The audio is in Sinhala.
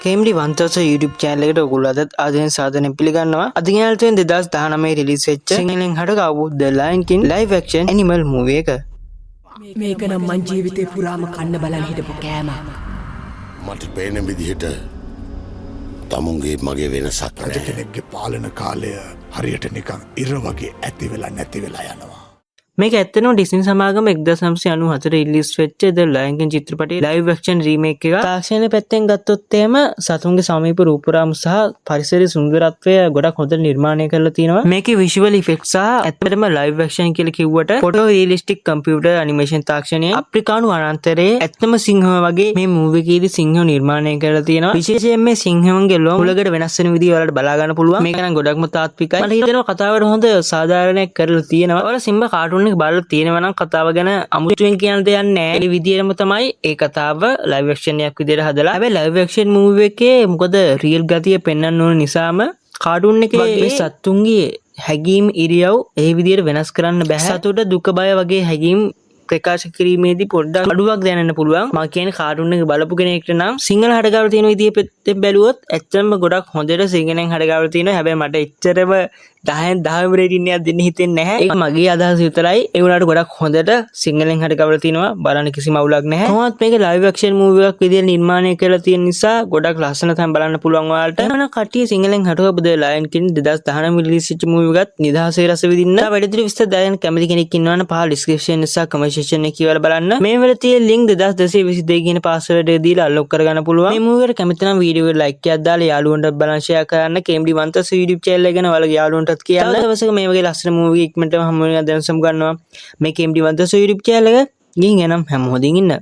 කේම්ඩි වන්තස YouTube channel එකට ඔයගොල්ලෝ අදත් ආදරෙන් සාදරයෙන් පිළිගන්නවා. අද ගෙනාල්ටෙන් 2019 රිලීස් වෙච්ච සිංහලෙන් හඩගාවු The Lion King live action animal movie එක. මේක නම් මං ජීවිතේ පුරාම කන්න බලන් හිටපු කෑමක්. මට පේන විදිහට තමුන්ගේ මගේ වෙනසක් නැහැ. කෙනෙක්ගේ පාලන කාලය හරියට නිකන් ඉර වගේ ඇති වෙලා නැති වෙලා යනවා. මේක ඇත්තටම ඩිස්නි සමාගම 1994 රිලීස් වෙච්ච The Lion King චිත්‍රපටයේ live action remake එක. තාක්ෂණයේ පැත්තෙන් ගත්තොත් එහෙම සතුන්ගේ සමීප රූපරාම සහ පරිසරයේ සුන්දරත්වය ගොඩක් හොඳට නිර්මාණය කරලා තියෙනවා. මේකේ visual effects සහ ඇත්තටම live action කියලා කිව්වට photo realistic computer animation තාක්ෂණයේ අප්‍රිකානු වනාන්තරයේ ඇත්තම සිංහව වගේ මේ movie එකේදී සිංහව නිර්මාණය කරලා තියෙනවා. විශේෂයෙන් මේ සිංහවන්ගේ ලොම් හුලකට වෙනස් වෙන විදිහ වලට බලා ගන්න පුළුවන්. මේක නම් ගොඩක්ම තාත්විකයි. මට හිතෙනවා කතාවට හොඳ සාධාරණයක් කරලා තියෙනවා. ඔයාලා සිම්බා කාටුන් බලලා තියෙනවා නම් කතාව ගැන අමුතුවෙන් කියන්න දෙයක් නැහැ. ඒ විදිහටම තමයි ඒ කතාව ලයිව් ඇක්ෂන් එකක් විදිහට හදලා. හැබැයි ලයිව් ඇක්ෂන් මූවි එකේ මොකද රියල් ගතිය පෙන්වන්න ඕන නිසාම කාටුන් එකේ මේ සතුන්ගේ හැගීම් ඉරියව් ඒ විදිහට වෙනස් කරන්න බෑ. සතුට දුක බය වගේ හැගීම් ප්‍රකාශ කිරීමේදී පොඩ්ඩක් අඩුවක් දැනෙන්න පුළුවන්. මම කියන්නේ කාටුන් එක බලපු කෙනෙක්ට නම් සිංහල හඩගාවල තියෙන විදිහ පැත්තෙන් බැලුවොත් ඇත්තම ගොඩක් හොඳට සිංහලෙන් හඩගාවල තියෙනවා. හැබැයි මට එච්චරම 10න් 10 රේටින් එකක් දෙන්න හිතෙන්නේ නැහැ. ඒක මගේ අදහස විතරයි. ඒ වුණාට ගොඩක් හොඳට සිංහලෙන් හඩගාවල තියෙනවා. බලන්න කිසිම අවුලක් නැහැ. කොහොමත් මේක ලයිව් ඇක්ෂන් මූවි එකක් විදිහට නිර්මාණය කරලා තියෙන නිසා ගොඩක් ලස්සන තමයි බලන්න පුළුවන් ඔයාලට. එනවා කට්ටිය සිංහලෙන් හඩගාපු The Lion King 2019 රිලීස් වෙච්ච මූවි එකත් නිදහසේ රස විඳින්න. තව වැඩිදුර විස්තර දැනගන්න කැමති කෙනෙක් ඉන්නවනම් පහළ ඩිස්ක්‍රිප්ෂන් නිසා කමෙන්ට් සෙක්ෂන් එකේ කියලා බලන්න. මේ වල තියෙන link 2222 කියන පාස්වර්ඩ් එක දීලා අන්ලොක් කරගන්න පුළුවන්. මේ මූවි එකට කැමති නම් වීඩියෝ එකට ලයික් එකක් දාලා යාළුවන්ටත් බලන්න ෂෙයා කරන්න. KMD වන්තස් YouTube channel එක ගැන ඔයාලගේ යාළුවන්ටත් කියන්න. දවසක මේ වගේ ලස්සන මූවි එකකට හම්බ වෙන දැනුම් ගන්නවා. මේ KMD වන්තස් YouTube channel එක ගිහින් එනම් හැම හොදින් ඉන්න.